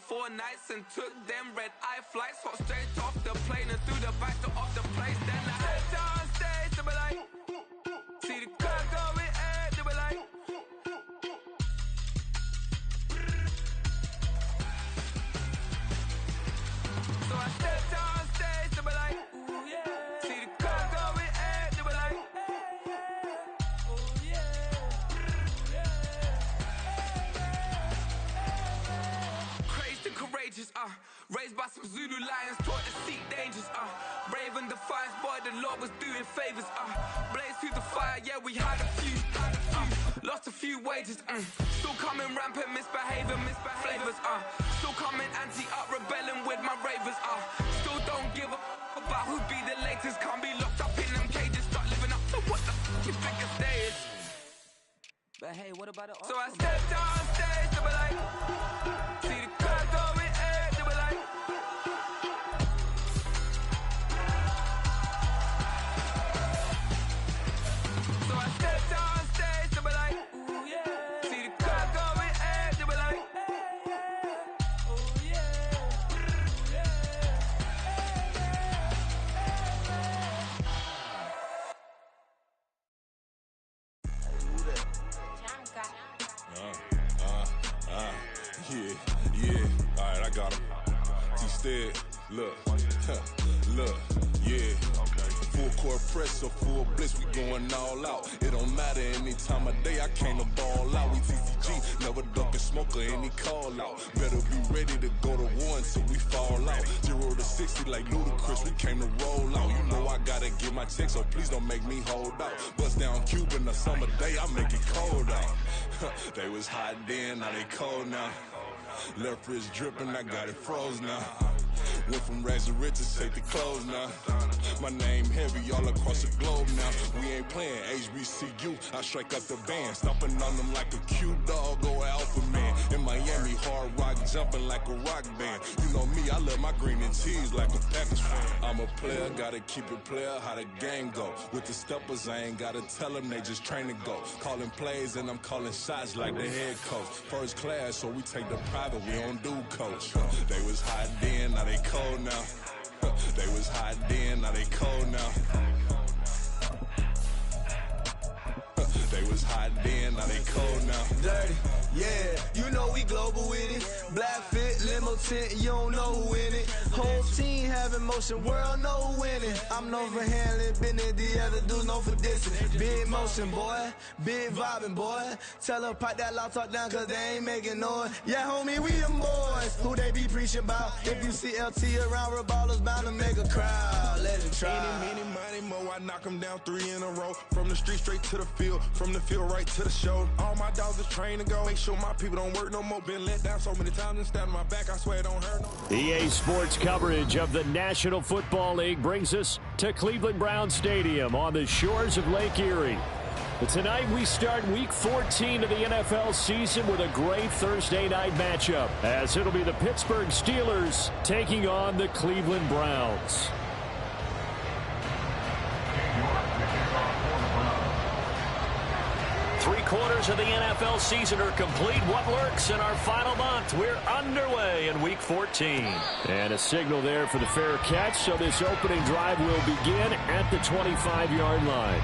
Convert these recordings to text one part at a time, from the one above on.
4 nights and took them red-eye flights. Hot straight off the plane and through the back door of the place. Then I stepped on stage, they were like, see the crowd going, hey, they were like. So I stepped on stage, they were like, ooh yeah. See the crowd going, hey, they were like, oh yeah. Crazed and courageous, raised by some Zulu lions, taught to seek dangers, brave and defiant, boy, the Lord was doing favors, blaze through the fire, yeah, we had a few, lost a few wages, still coming rampant, misbehaving, flavors, still coming anti-up, rebelling with my ravers, still don't give up about who be the latest, can't be locked up in them cages, start living up to what the f you think your day is. But hey, what about it? So I stepped on stage, they were like, see the crowd going, hey, they were like. So I stepped on stage, they were like, ooh yeah. See the crowd going, hey, they were like, oh yeah. Yeah, alright, I got him. T-Stead, look, yeah. Full court press or full blitz, we going all out. It don't matter any time of day, I came to ball out. We TCG, never duck a smoke or any call out. Better be ready to go to war until we fall out. 0 to 60 like Ludacris, we came to roll out. You know I gotta get my check, so please don't make me hold out. Bust down Cuban a summer day, I make it cold out. They was hot then, now they cold now. Left wrist dripping, I got it froze now. Went from rags to riches, take the clothes now. My name heavy all across the globe now. We ain't playing HBCU, I strike up the band. Stomping on them like a cute dog or alpha man. In Miami, hard rock jumping like a rock band. You know me, I love my green and cheese like a Packers fan. I'm a player, gotta keep it player, how the game go. With the steppers, I ain't gotta tell them, they just train to go. Calling plays and I'm calling shots like the head coach. First class, so we take the private, we don't do coach. They was hot then, now they cold now. They was hot then, now they cold now. They was hot then, now they cold now. Dirty, yeah, you know we global with it. Black fit, limo tint, you don't know who in it. Whole team having motion, world know who winning. I'm known for handling business, the other dudes known for dissing. Big motion, boy, big vibing, boy. Tell them pipe that loud talk down, cause they ain't making noise. Yeah, homie, we them boys, who they be preaching about. If you see LT around, Reballo's bound to make a crowd. Let it try. Eeny, meeny, miny, mo, I knock them down 3 in a row. From the street straight to the field, from the field right to the show. All my dogs is trained to go. Make sure my people don't work no more. Been let down so many times and stand on my back, I swear it don't hurt no. EA Sports coverage of the National Football League brings us to Cleveland Browns Stadium on the shores of Lake Erie. But tonight we start Week 14 of the NFL season with a great Thursday night matchup, as it'll be the Pittsburgh Steelers taking on the Cleveland Browns. Three-quarters of the NFL season are complete. What works in our final month? We're underway in Week 14. And a signal there for the fair catch, so this opening drive will begin at the 25-yard line.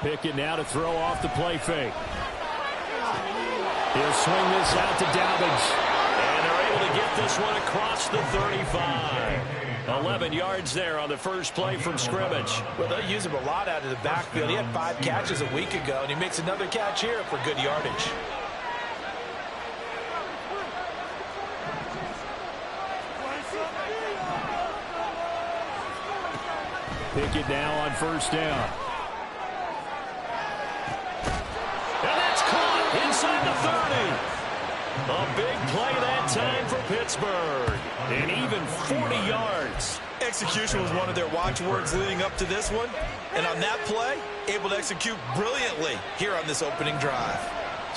Pickett now to throw off the play fake. He'll swing this out to Dobbins. And they're able to get this one across the 35. 11 yards there on the first play from scrimmage. Well, they'll use him a lot out of the backfield. He had 5 catches a week ago, and he makes another catch here for good yardage. Pickett now on first down. Inside the 30. A big play that time for Pittsburgh. And even 40 yards. Execution was one of their watchwords leading up to this one. And on that play, able to execute brilliantly here on this opening drive.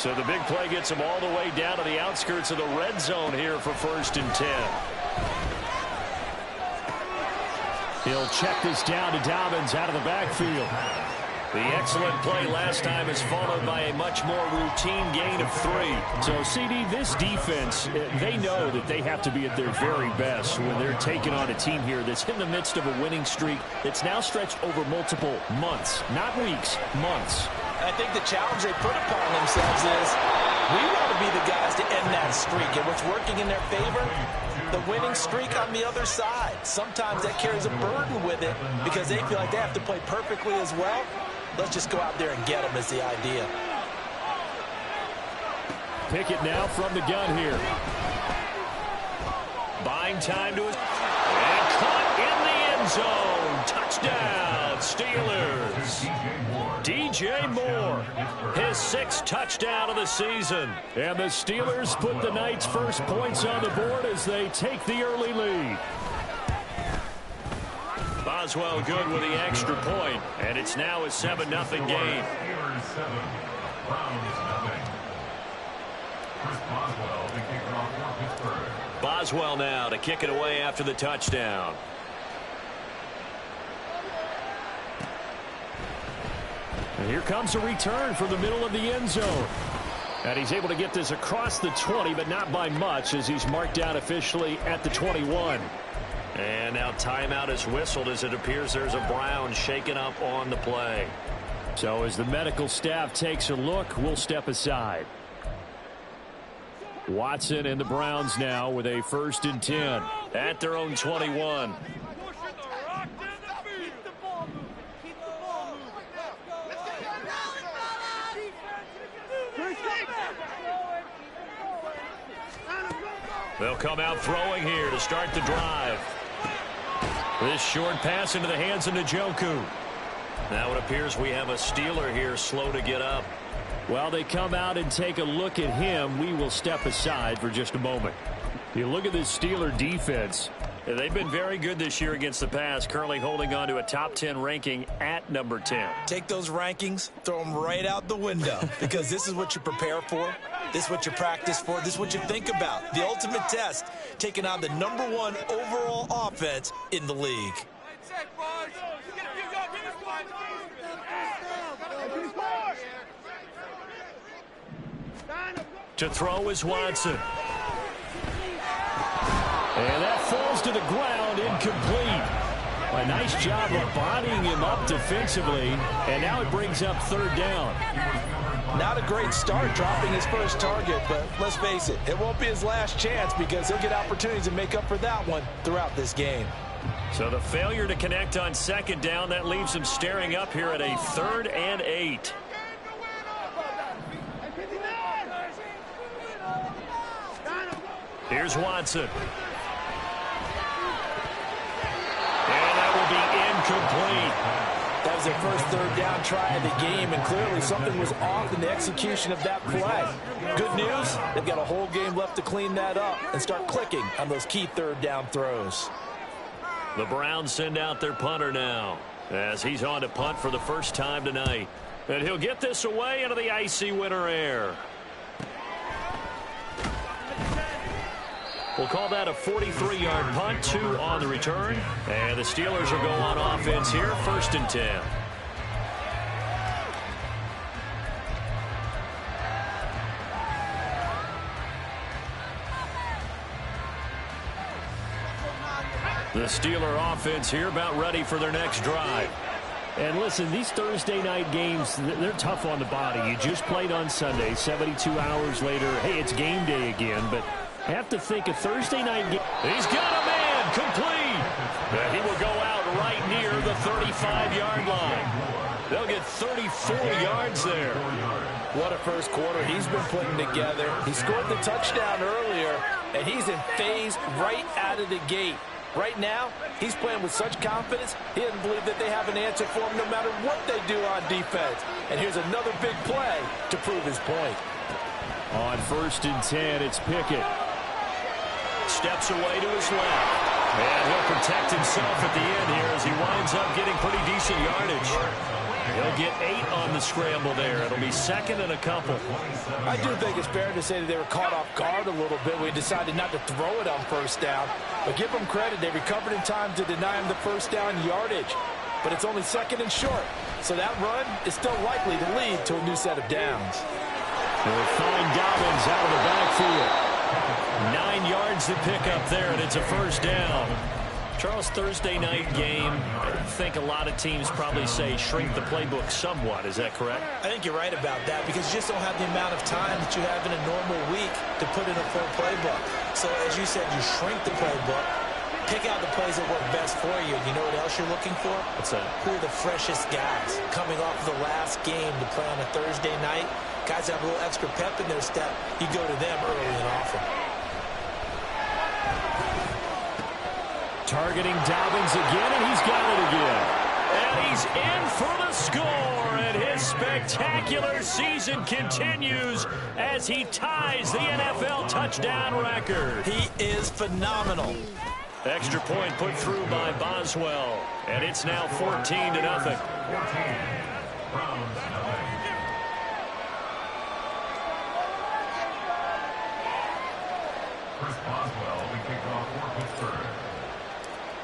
So the big play gets him all the way down to the outskirts of the red zone here for 1st and 10. He'll check this down to Dobbins out of the backfield. The excellent play last time is followed by a much more routine gain of 3. So, CD, this defense, they know that they have to be at their very best when they're taking on a team here that's in the midst of a winning streak that's now stretched over multiple months, not weeks, months. I think the challenge they put upon themselves is we want to be the guys to end that streak. And what's working in their favor? The winning streak on the other side. Sometimes that carries a burden with it because they feel like they have to play perfectly as well. Let's just go out there and get them is the idea. Pickett now from the gun here. Buying time to his... And caught in the end zone. Touchdown, Steelers. DJ Moore, his 6th touchdown of the season. And the Steelers put the night's first points on the board as they take the early lead. Boswell good with the extra point, and it's now a 7-0 game. Boswell now to kick it away after the touchdown. And here comes a return from the middle of the end zone. And he's able to get this across the 20, but not by much as he's marked out officially at the 21. And now timeout is whistled as it appears there's a Brown shaken up on the play. So as the medical staff takes a look, we'll step aside. Watson and the Browns now with a 1st and 10 at their own 21. They'll come out throwing here to start the drive. This short pass into the hands of Njoku. Now it appears we have a Steeler here slow to get up. While they come out and take a look at him, we will step aside for just a moment. You look at this Steeler defense. They've been very good this year against the pass, currently holding on to a top 10 ranking at number 10. Take those rankings, throw them right out the window because this is what you prepare for. This is what you practice for. This is what you think about. The ultimate test, taking on the #1 overall offense in the league. To throw is Watson. And that falls to the ground, incomplete. A nice job of bodying him up defensively, and now it brings up 3rd down. Not a great start dropping his first target, but let's face it, it won't be his last chance because he'll get opportunities to make up for that one throughout this game. So the failure to connect on 2nd down, that leaves him staring up here at a 3rd and 8. Here's Watson. And that will be incomplete. That was their first 3rd down try of the game, and clearly something was off in the execution of that play. Good news, they've got a whole game left to clean that up and start clicking on those key 3rd down throws. The Browns send out their punter now as he's on to punt for the first time tonight. And he'll get this away into the icy winter air. We'll call that a 43-yard punt, 2 on the return. And the Steelers will go on offense here, 1st and 10. The Steeler offense here about ready for their next drive. And listen, these Thursday night games, they're tough on the body. You just played on Sunday, 72 hours later. Hey, it's game day again, but have to think a Thursday night game. He's got a man complete. He will go out right near the 35-yard line. They'll get 34 yards there. What a first quarter he's been putting together. He scored the touchdown earlier, and he's in phase right out of the gate. Right now, he's playing with such confidence, he doesn't believe that they have an answer for him no matter what they do on defense. And here's another big play to prove his point. On 1st and 10, it's Pickett. Steps away to his left. And he'll protect himself at the end here as he winds up getting pretty decent yardage. He'll get 8 on the scramble there. It'll be second and a couple. I do think it's fair to say that they were caught off guard a little bit. We decided not to throw it on first down. But give them credit. They recovered in time to deny him the first down yardage. But it's only second and short. So that run is still likely to lead to a new set of downs. They'll find Dobbins out of the backfield. 9 yards to pick up there, and it's a first down. Charles, Thursday night game, I think a lot of teams probably say shrink the playbook somewhat. Is that correct? I think you're right about that because you just don't have the amount of time that you have in a normal week to put in a full playbook. So as you said, you shrink the playbook, pick out the plays that work best for you. You know what else you're looking for? What's that? Who are the freshest guys coming off of the last game to play on a Thursday night? Guys have a little extra pep in their step. You go to them early and often. Targeting Dobbins again, and he's got it again. And he's in for the score, and his spectacular season continues as he ties the NFL touchdown record. He is phenomenal. Extra point put through by Boswell, and it's now 14-0.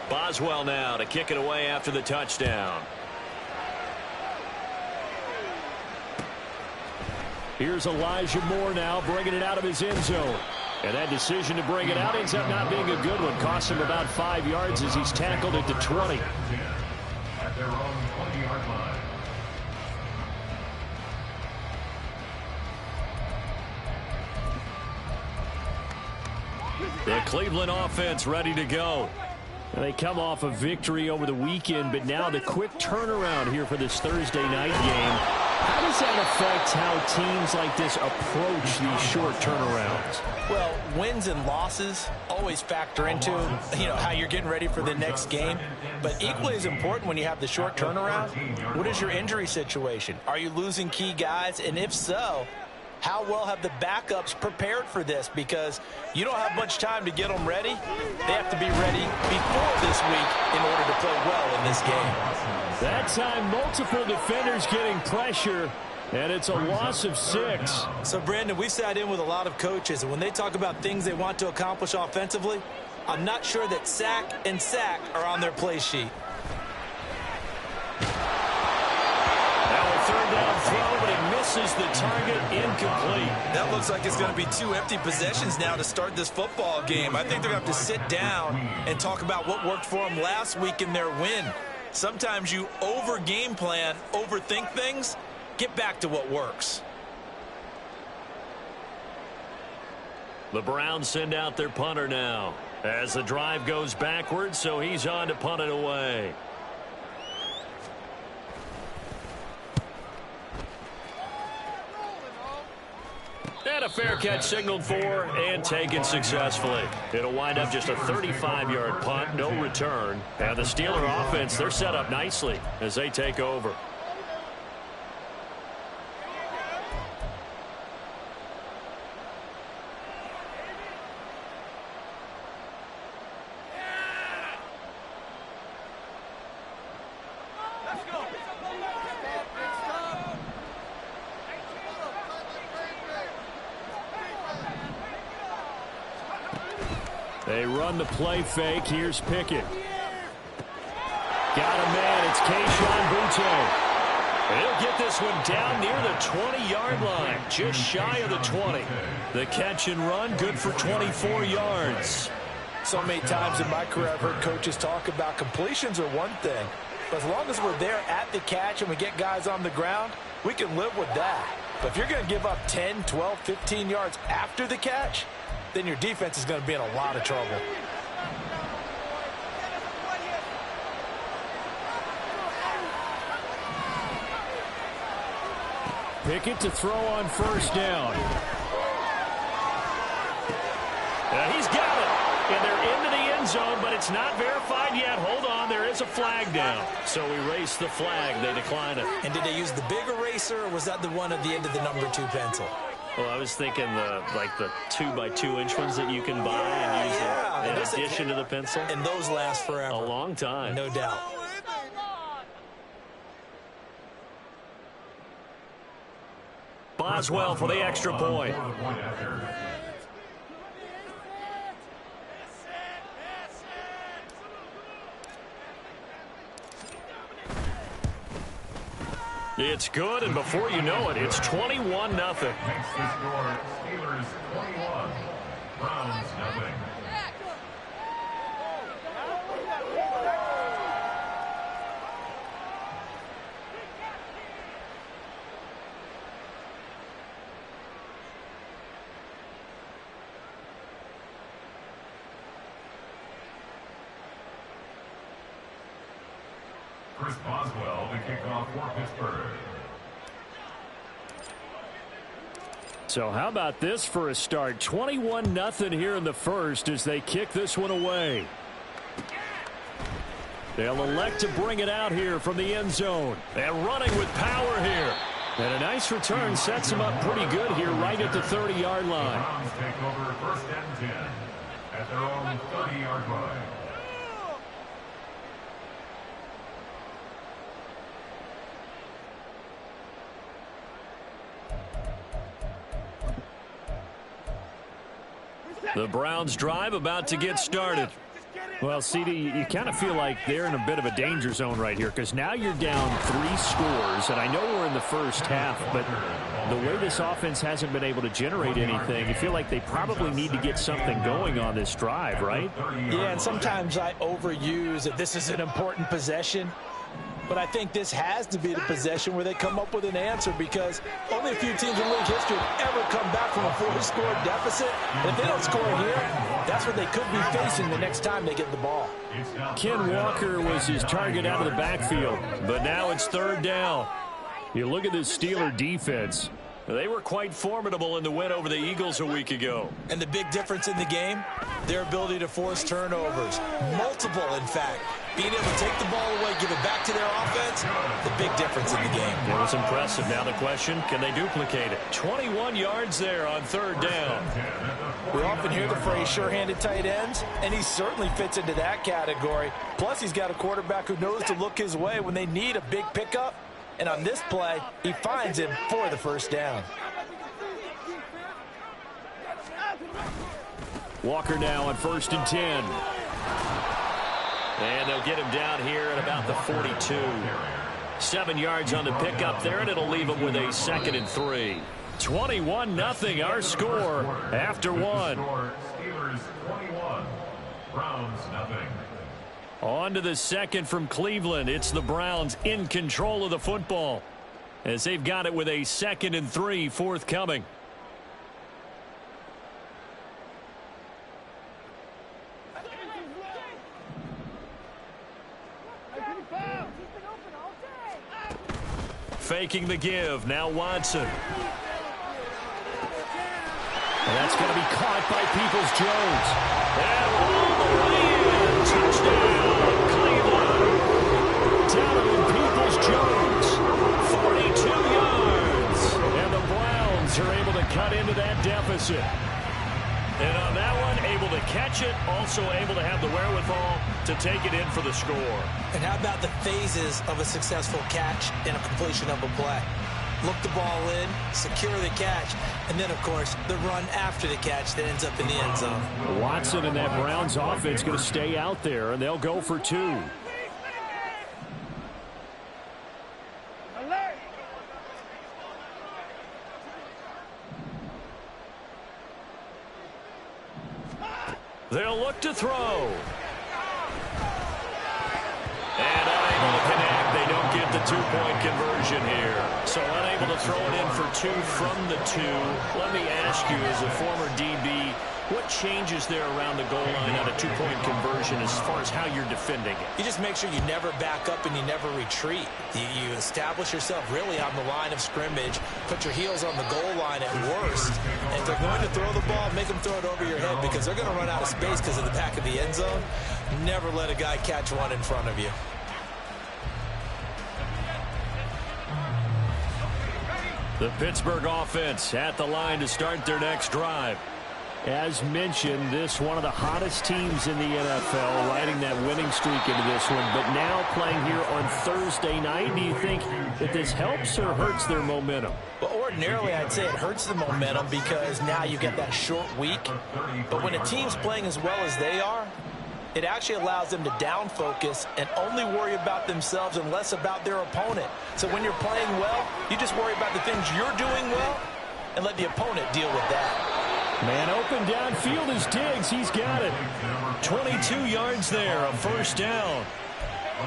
Boswell now to kick it away after the touchdown. Here's Elijah Moore now bringing it out of his end zone. And that decision to bring it out ends up not being a good one. Cost him about 5 yards as he's tackled at the 20. At their own 20-yard line. The Cleveland offense ready to go. And they come off a victory over the weekend, but now the quick turnaround here for this Thursday night game. How does that affect how teams like this approach these short turnarounds? Well, wins and losses always factor into, how you're getting ready for the next game. But equally as important when you have the short turnaround, what is your injury situation? Are you losing key guys? And if so, how well have the backups prepared for this? Because you don't have much time to get them ready. They have to be ready before this week in order to play well in this game. That time, multiple defenders getting pressure, and it's a loss of 6. So, Brandon, we sat in with a lot of coaches, and when they talk about things they want to accomplish offensively, I'm not sure that sack and sack are on their play sheet. Third down throw, but it misses the target, incomplete. That looks like it's going to be 2 empty possessions now to start this football game. I think they're going to have to sit down and talk about what worked for them last week in their win. Sometimes you over-game plan, overthink things. Get back to what works. The Browns send out their punter now as the drive goes backwards, so he's on to punt it away. And a fair catch signaled for and taken successfully. It'll wind up just a 35-yard punt, no return. And the Steeler offense, they're set up nicely as they take over. They run the play fake. Here's Pickett. Got a man. It's Kayshon Boutte. He'll get this one down near the 20-yard line, just shy of the 20. The catch and run, good for 24 yards. So many times in my career I've heard coaches talk about completions are one thing, but as long as we're there at the catch and we get guys on the ground, we can live with that. But if you're going to give up 10, 12, 15 yards after the catch, then your defense is going to be in a lot of trouble. Pickett to throw on first down. He's got it. And they're into the end zone, but it's not verified yet. Hold on, there is a flag down. So erase the flag. They decline it. And did they use the big eraser, or was that the one at the end of the number 2 pencil? Well, I was thinking the 2x2-inch ones that you can buy and use in addition to the pencil. And those last forever. A long time. No doubt. Boswell for the extra point. It's good, and before you know it, it's 21-0. Makes the score Steelers 21, Browns 0. Chris Boswell to kick off for Pittsburgh. So how about this for a start? 21-0 here in the first as they kick this one away. They'll elect to bring it out here from the end zone. And running with power here. And a nice return sets them up pretty good here right at the 30-yard line. The Browns take over 1st and 10 at their own 30-yard line. The Browns drive about to get started. Well, CD, you kind of feel like they're in a bit of a danger zone right here because now you're down 3 scores, and I know we're in the first half, but the way this offense hasn't been able to generate anything, you feel like they probably need to get something going on this drive, right? Yeah, and sometimes I overuse that this is an important possession. But I think this has to be the possession where they come up with an answer because only a few teams in league history have ever come back from a 4-score deficit. And if they don't score here, that's what they could be facing the next time they get the ball. Ken Walker was his target out of the backfield, but now it's 3rd down. You look at this Steeler defense. They were quite formidable in the win over the Eagles a week ago. And the big difference in the game, their ability to force turnovers. Multiple, in fact. Being able to take the ball away, give it back to their offense, the big difference in the game. It was impressive. Now the question, can they duplicate it? 21 yards there on 3rd down. We often hear the phrase sure-handed tight ends, and he certainly fits into that category. Plus, he's got a quarterback who knows to look his way when they need a big pickup. And on this play, he finds him for the 1st down. Walker now on 1st and 10. And they'll get him down here at about the 42. 7 yards on the pickup there, and it'll leave him with a 2nd and 3. 21-0 our score after 1. Steelers 21, Browns 0. On to the second from Cleveland. It's the Browns in control of the football as they've got it with a 2nd and 3 forthcoming. Faking the give. Now Watson. And that's going to be caught by Peoples-Jones. And all the way in. Touchdown, Cleveland. Donovan Peoples-Jones. 42 yards. And the Browns are able to cut into that deficit. And on that one, able to catch it, also able to have the wherewithal to take it in for the score. And how about the phases of a successful catch and a completion of a play? Look the ball in, secure the catch, and then, of course, the run after the catch that ends up in the end zone. Watson and that Browns offense going to stay out there, and they'll go for 2. They'll look to throw. And unable to connect. They don't get the 2-point conversion here. So unable to throw it in for 2 from the 2. Let me ask you, as a former DB, what changes there around the goal line on a 2-point conversion as far as how you're defending it? You just make sure you never back up and you never retreat. You establish yourself really on the line of scrimmage, put your heels on the goal line at worst. And if they're going to throw the ball, make them throw it over your head because they're going to run out of space because of the back of the end zone. Never let a guy catch one in front of you. The Pittsburgh offense at the line to start their next drive. As mentioned, this one of the hottest teams in the NFL, riding that winning streak into this one, but now playing here on Thursday night. Do you think that this helps or hurts their momentum? Well, ordinarily, I'd say it hurts the momentum because now you get that short week. But when a team's playing as well as they are, it actually allows them to down focus and only worry about themselves and less about their opponent. So when you're playing well, you just worry about the things you're doing well and let the opponent deal with that. Man open downfield is Diggs. He's got it. 22 yards there, a first down.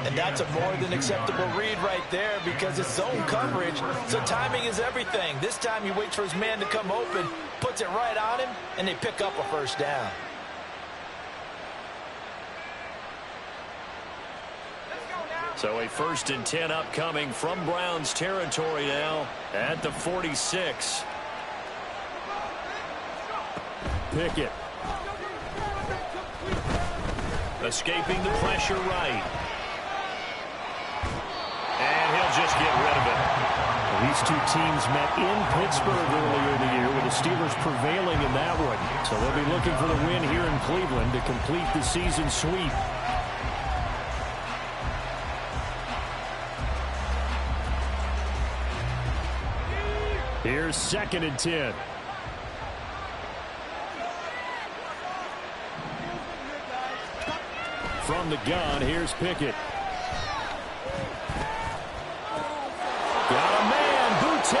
And that's a more than acceptable read right there because it's zone coverage, so timing is everything. This time he waits for his man to come open, puts it right on him, and they pick up a first down. So a 1st and 10 upcoming from Browns territory now at the 46. Pickett. Escaping the pressure right. And he'll just get rid of it. Well, these two teams met in Pittsburgh earlier in the year with the Steelers prevailing in that one. So they'll be looking for the win here in Cleveland to complete the season sweep. Here's 2nd and 10. From the gun, here's Pickett. Got a man, Boutte.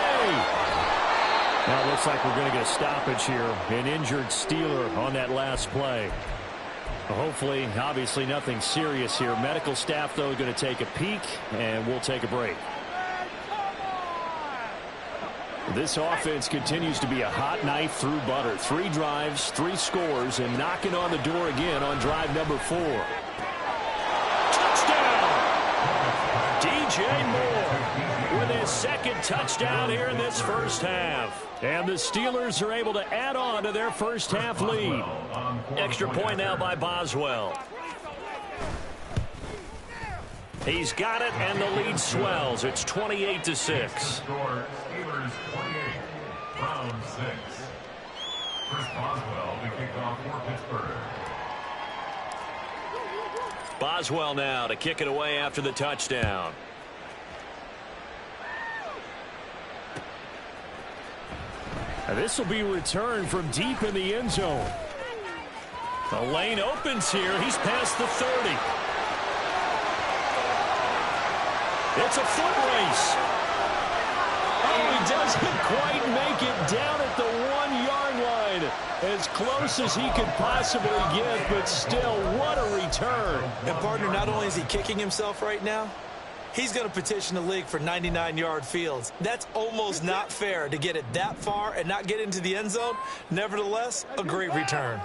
Now it looks like we're going to get a stoppage here. An injured Steeler on that last play. Well, hopefully, obviously nothing serious here. Medical staff, though, going to take a peek, and we'll take a break. This offense continues to be a hot knife through butter. 3 drives, 3 scores, and knocking on the door again on drive number 4. Touchdown! DJ Moore with his 2nd touchdown here in this first half. And the Steelers are able to add on to their first half lead. Extra point now by Boswell. He's got it, and the lead swells. It's 28-6. Score, Steelers 28, Browns 6. Chris Boswell to kick off for Pittsburgh. Boswell now to kick it away after the touchdown. And this will be returned from deep in the end zone. The lane opens here. He's past the 30. It's a foot race. Oh, he doesn't quite make it down at the 1-yard line. As close as he could possibly get, but still, what a return. And, partner, not only is he kicking himself right now, he's going to petition the league for 99-yard fields. That's almost not fair to get it that far and not get into the end zone. Nevertheless, a great return.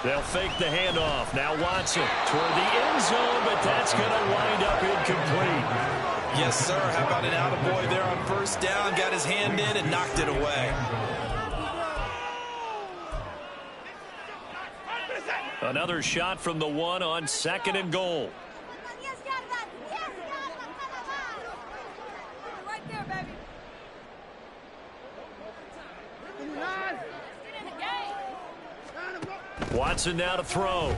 They'll fake the handoff. Now Watson toward the end zone, but that's going to wind up incomplete. Yes, sir. How about an attaboy there on first down? Got his hand in and knocked it away. Another shot from the 1 on 2nd and goal. Right there, baby. Watson now to throw.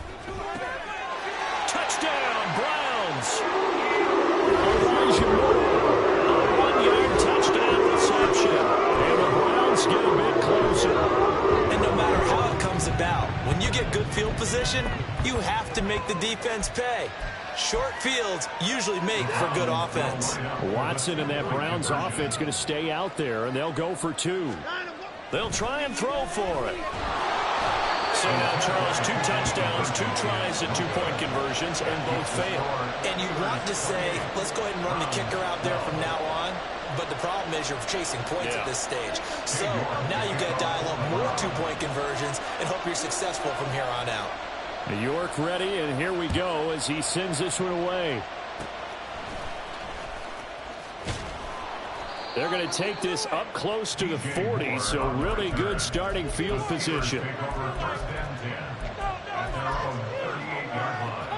Touchdown, Browns. Elijah Moore, a 1-yard touchdown reception. And the Browns get a bit closer. And no matter how it comes about, when you get good field position, you have to make the defense pay. Short fields usually make for good offense. Watson and that Browns offense going to stay out there, and they'll go for 2. They'll try and throw for it. So now, Charles, 2 touchdowns, 2 tries at 2-point conversions, and both fail. And you want to say, let's go ahead and run the kicker out there from now on. But the problem is you're chasing points at this stage. So now you've got to dial up more 2-point conversions and hope you're successful from here on out. York ready, and here we go as he sends this one away. They're going to take this up close to the 40, so really good starting field position. Take over 1st and 10 at their own 38-yard line.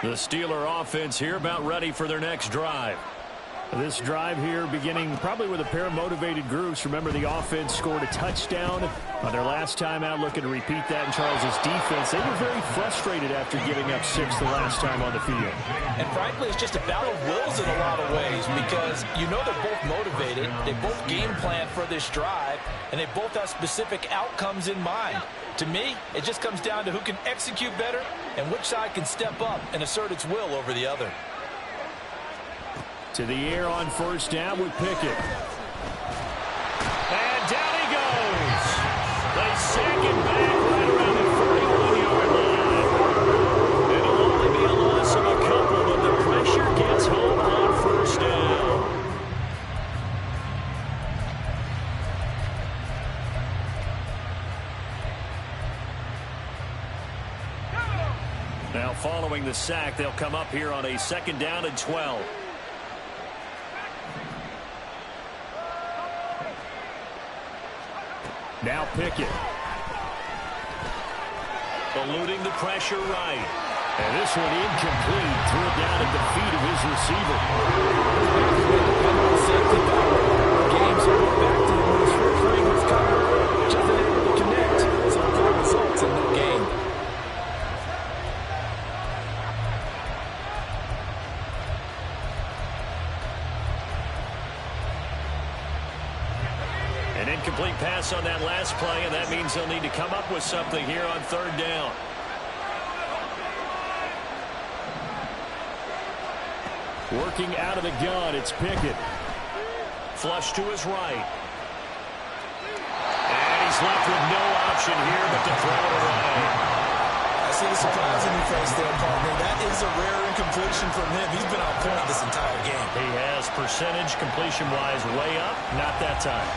The Steeler offense here about ready for their next drive. This drive here beginning probably with a pair of motivated groups. Remember, the offense scored a touchdown on their last time out, looking to repeat that in Charles's defense. They were very frustrated after giving up 6 the last time on the field. And frankly, it's just a battle of wills in a lot of ways because you know they're both motivated. They both game plan for this drive, and they both have specific outcomes in mind. To me, it just comes down to who can execute better and which side can step up and assert its will over the other. To the air on first down with Pickett. And down he goes. They sack him back right around the 41-yard line. It'll only be a loss of a couple, but the pressure gets home on first down. Now following the sack, they'll come up here on a 2nd down and 12. Now Pickett. Eluding the pressure right. And this one incomplete. Threw it down at the feet of his receiver. Games are going back to him when his first ring was covered. Just unable to connect. So the results in the game. An incomplete pass on that last play, and that means they'll need to come up with something here on 3rd down. Working out of the gun, it's Pickett. Flush to his right. And he's left with no option here but to throw it away. I see the surprise in your face there, partner. That is a rare incompletion from him. He's been on point this entire game. He has percentage completion-wise way up, not that time.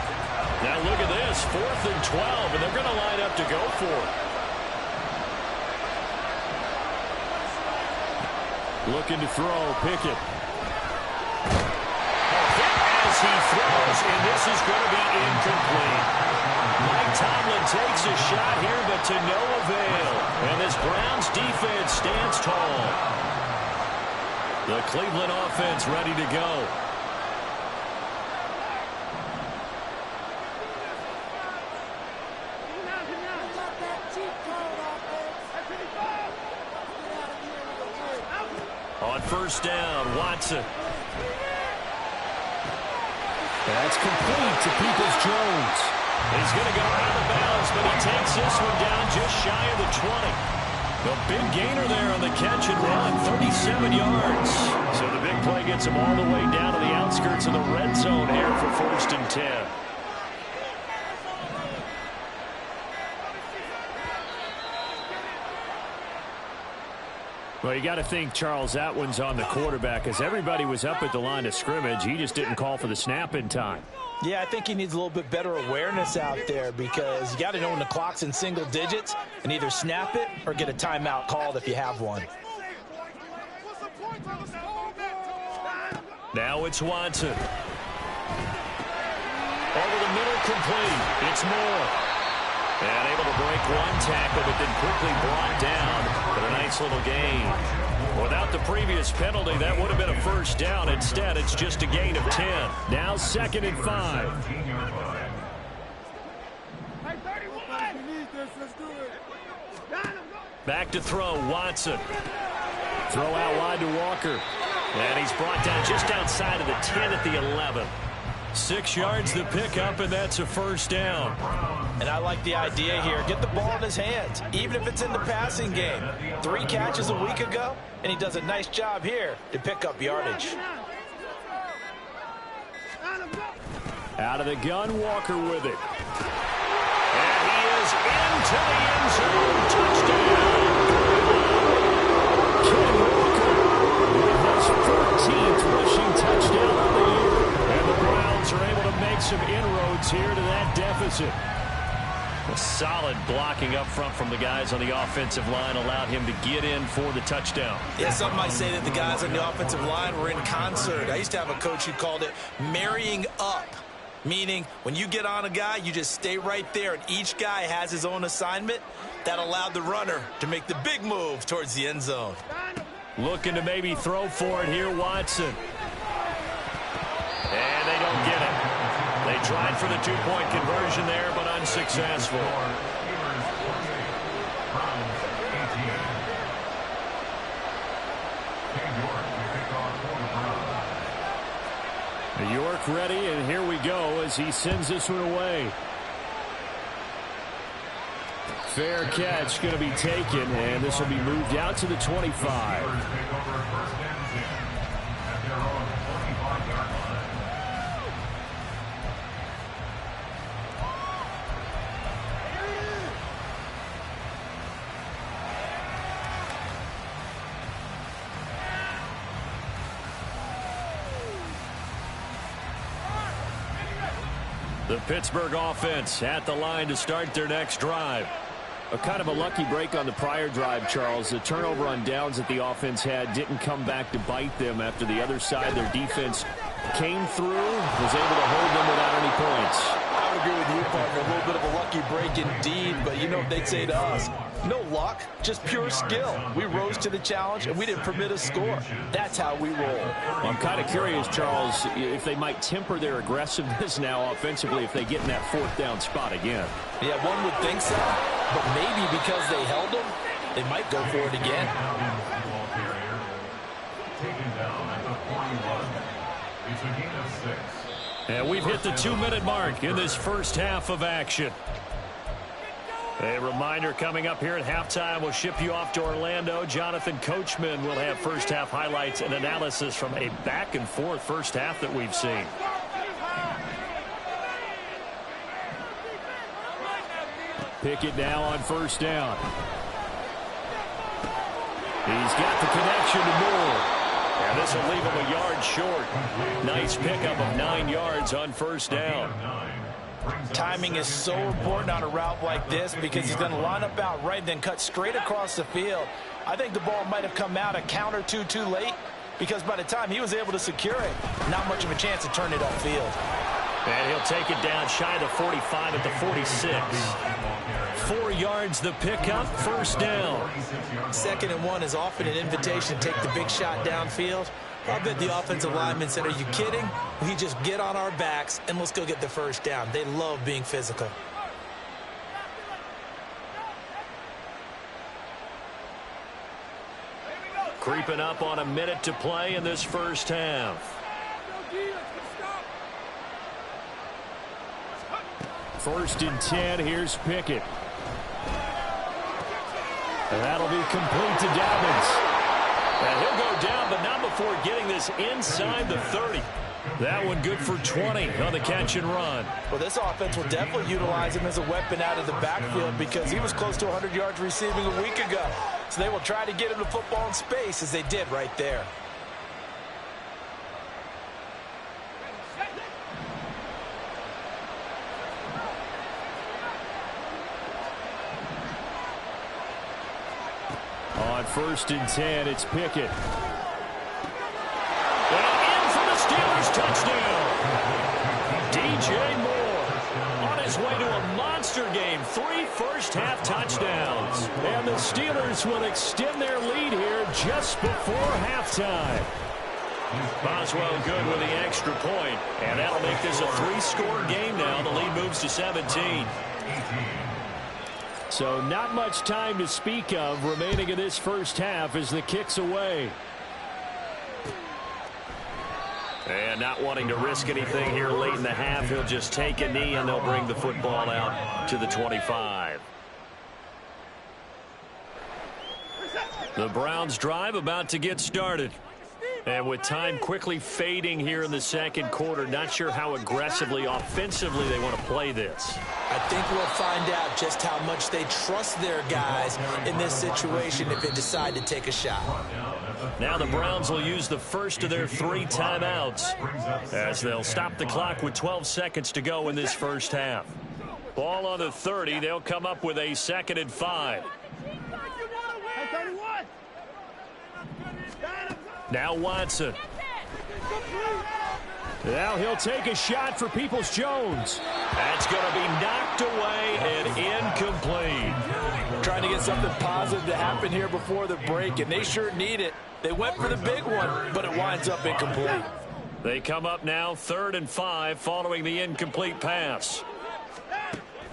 Now look at this, 4th and 12, and they're going to line up to go for it. Looking to throw, Pickett. Hit as he throws, and this is going to be incomplete. Mike Tomlin takes a shot here, but to no avail. And this Browns defense stands tall. The Cleveland offense ready to go. On first down, Watson. That's complete to Peoples-Jones. He's going to go out of bounds, but he takes this one down just shy of the 20. The big gainer there on the catch and run, 37 yards. So the big play gets him all the way down to the outskirts of the red zone here for 1st and 10. Well, you got to think, Charles, that one's on the quarterback as everybody was up at the line of scrimmage. He just didn't call for the snap in time. Yeah, I think he needs a little bit better awareness out there because you got to know when the clock's in single digits and either snap it or get a timeout called if you have one. Now it's Watson. Over the middle, complete. It's Moore. And able to break one tackle, but then quickly brought down. But a nice little gain. Without the previous penalty, that would have been a first down. Instead, it's just a gain of 10. Now 2nd and 5. Back to throw, Watson. Throw out wide to Walker. And he's brought down just outside of the 10 at the 11. 6 yards to pick up, and that's a first down. And I like the idea here. Get the ball in his hands, even if it's in the passing game. 3 catches a week ago, and he does a nice job here to pick up yardage. Out of the gun, Walker with it. And he is into the end zone. Touchdown. Ken Walker with his 14th rushing touchdown of the year. And the Browns are able to make some inroads here to that deficit. A solid blocking up front from the guys on the offensive line allowed him to get in for the touchdown. Yeah, some might say that the guys on the offensive line were in concert. I used to have a coach who called it marrying up, meaning when you get on a guy, you just stay right there, and each guy has his own assignment. That allowed the runner to make the big move towards the end zone. Looking to maybe throw for it here, Watson. And they don't get it. They tried for the two-point conversion there, but unsuccessful. York ready, and here we go as he sends this one away. Fair catch going to be taken, and this will be moved out to the 25. The Pittsburgh offense at the line to start their next drive. A kind of a lucky break on the prior drive, Charles. The turnover on downs that the offense had didn't come back to bite them after the other side. Their defense came through, was able to hold them without any points. I would agree with you, partner. A little bit of a lucky break indeed, but you know what they'd say to us? No luck, just pure skill. We rose to the challenge, and we didn't permit a score. That's how we roll. I'm kind of curious, Charles, if they might temper their aggressiveness now offensively if they get in that fourth down spot again. Yeah, one would think so, but maybe because they held them, they might go for it again. And we've hit the 2-minute mark in this first half of action. A reminder coming up here at halftime, we'll ship you off to Orlando. Jonathan Coachman will have first half highlights and analysis from a back-and-forth first half that we've seen. Pickett now on first down. He's got the connection to Moore. And this will leave him a yard short. Nice pickup of 9 yards on first down. Timing is so important on a route like this because he's going to line up out right and then cut straight across the field. I think the ball might have come out a count or two too late because by the time he was able to secure it, not much of a chance to turn it upfield. And he'll take it down shy of the 45 at the 46. 4 yards the pickup, first down. 2nd and 1 is often an invitation to take the big shot downfield. I bet the offensive lineman said, are you kidding? We just get on our backs and let's go get the first down. They love being physical. Creeping up on a minute to play in this first half. First and 10, here's Pickett. And that'll be complete to Dobbins. And he'll go down, but not before getting this inside the 30. That one good for 20 on the catch and run. Well, this offense will definitely utilize him as a weapon out of the backfield because he was close to 100 yards receiving a week ago. So they will try to get him the football in space as they did right there. On first and 10, it's Pickett. And in for the Steelers touchdown. DJ Moore on his way to a monster game. 3 first-half touchdowns. And the Steelers will extend their lead here just before halftime. Boswell good with the extra point. And that'll make this a 3-score game now. The lead moves to 17. So not much time to speak of remaining in this first half as the kick's away. And not wanting to risk anything here late in the half, he'll just take a knee and they'll bring the football out to the 25. The Browns drive about to get started. And with time quickly fading here in the second quarter, not sure how aggressively, offensively they want to play this. I think we'll find out just how much they trust their guys in this situation if they decide to take a shot. Now the Browns will use the first of their 3 timeouts as they'll stop the clock with 12 seconds to go in this first half. Ball on the 30. They'll come up with a 2nd and 5. Now Watson. Now he'll take a shot for Peoples-Jones. That's going to be knocked away and incomplete. Try trying to get something positive to happen here before the break, and they sure need it. They went for the big one, but it winds up incomplete. They come up now 3rd and 5 following the incomplete pass.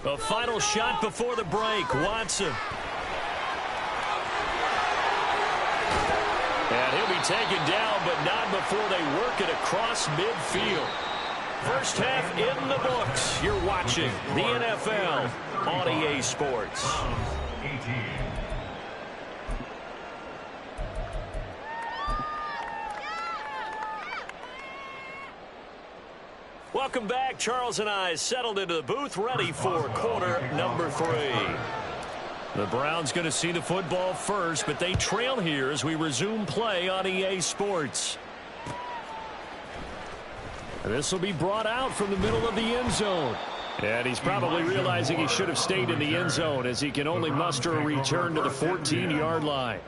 A final shot before the break. Watson. And he'll be taken down, but not before they work it across midfield. First half in the books. You're watching the NFL on EA Sports. 18. Welcome back. Charles and I settled into the booth, ready for quarter number 3. The Browns going to see the football first, but they trail here as we resume play on EA Sports. And this will be brought out from the middle of the end zone. And he's probably realizing he should have stayed in the end zone as he can only muster a return to the 14-yard line.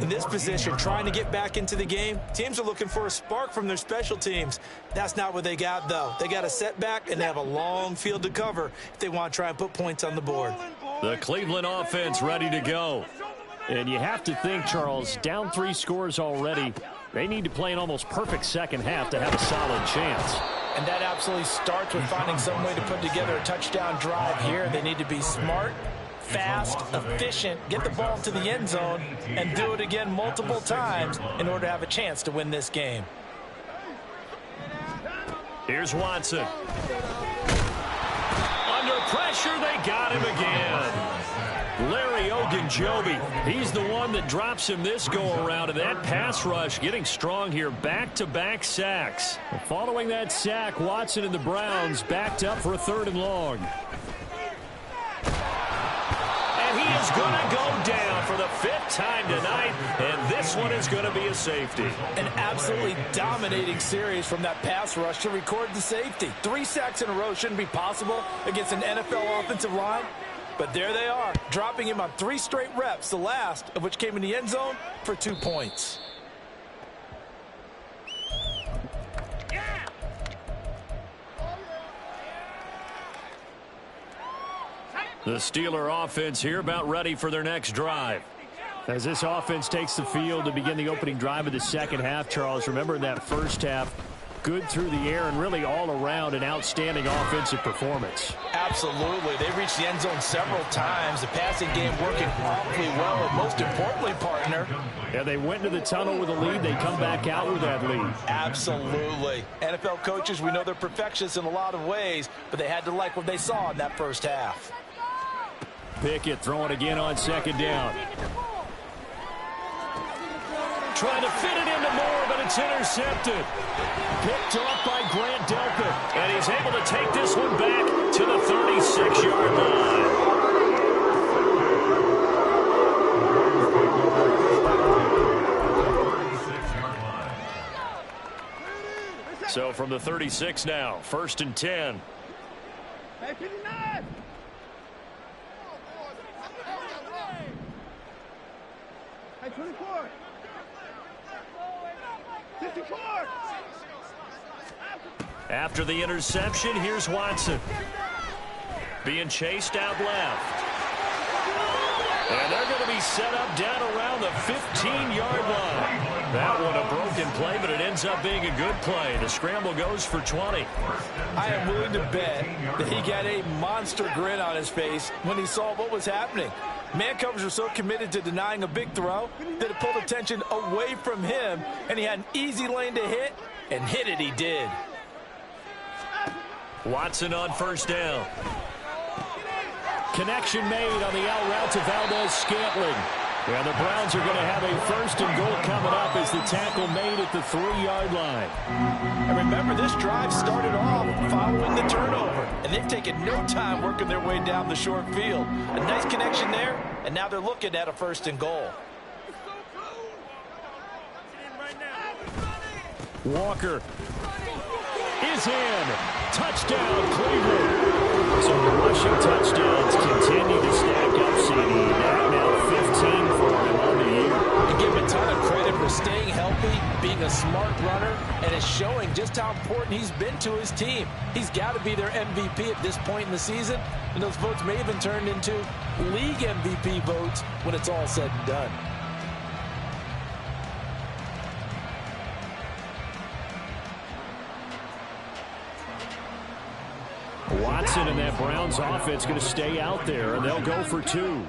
In this position, trying to get back into the game, teams are looking for a spark from their special teams. That's not what they got, though. They got a setback, and they have a long field to cover if they want to try and put points on the board. The Cleveland offense ready to go. And you have to think, Charles, down 3 scores already. They need to play an almost perfect second half to have a solid chance. And that absolutely starts with finding some way to put together a touchdown drive here. They need to be smart, fast, efficient, get the ball to the end zone, and do it again multiple times in order to have a chance to win this game. Here's Watson. Under pressure, they got him again. Larry Ogunjobi, he's the one that drops him this go-around, and that pass rush getting strong here, back-to-back sacks. Following that sack, Watson and the Browns backed up for a 3rd and long. And he is going to go down for the 5th time tonight, and this one is going to be a safety. An absolutely dominating series from that pass rush to record the safety. 3 sacks in a row shouldn't be possible against an NFL offensive line. But there they are, dropping him on 3 straight reps, the last of which came in the end zone for 2 points. The Steeler offense here about ready for their next drive. As this offense takes the field to begin the opening drive of the second half, Charles, remember in that first half, good through the air and really all around an outstanding offensive performance. Absolutely. They reached the end zone several times. The passing game working awfully well. And most importantly, partner. Yeah, they went into the tunnel with a lead. They come back out with that lead. Absolutely. NFL coaches, we know they're perfectionists in a lot of ways, but they had to like what they saw in that first half. Pickett throwing again on 2nd down. Trying to fit it into Moore, but it's intercepted. Picked off by Grant Delpit. And he's able to take this one back to the 36-yard line. So from the 36 now, 1st and 10. Hey, 24. After the interception, here's Watson. Being chased out left. And they're going to be set up down around the 15-yard line. That one a broken play, but it ends up being a good play. The scramble goes for 20. I am willing to bet that he got a monster grin on his face when he saw what was happening. Man covers were so committed to denying a big throw that it pulled attention away from him, and he had an easy lane to hit, and hit it he did. Watson on 1st down. Connection made on the out route to Valdez-Scantling. And the Browns are going to have a 1st and goal coming up as the tackle made at the 3-yard line. And remember, this drive started off following the turnover, and they've taken no time working their way down the short field. A nice connection there, and now they're looking at a 1st and goal. Walker is in. Touchdown, Cleveland. So the rushing touchdowns continue to stack up, CD. That now 15 for him on the year. I give him a ton of credit for staying healthy, being a smart runner, and it's showing just just how important he's been to his team. He's got to be their MVP at this point in the season, and those votes may even turn into league MVP votes when it's all said and done. Watson and that Browns offense going to stay out there, and they'll go for 2.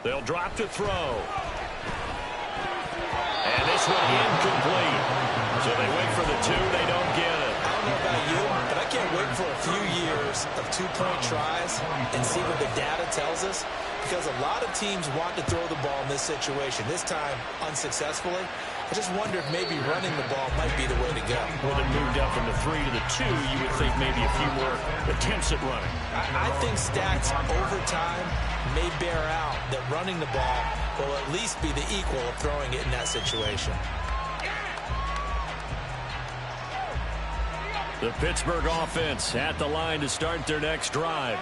They'll drop to throw. And this one incomplete. So they wait for the 2. They don't get it. I don't know about you, but I can't wait for a few years of 2-point tries and see what the data tells us. Because a lot of teams want to throw the ball in this situation. This time, unsuccessfully. I just wonder if maybe running the ball might be the way to go. With it moved up from the 3 to the 2, you would think maybe a few more attempts at running. I think stats over time may bear out that running the ball will at least be the equal of throwing it in that situation. The Pittsburgh offense at the line to start their next drive.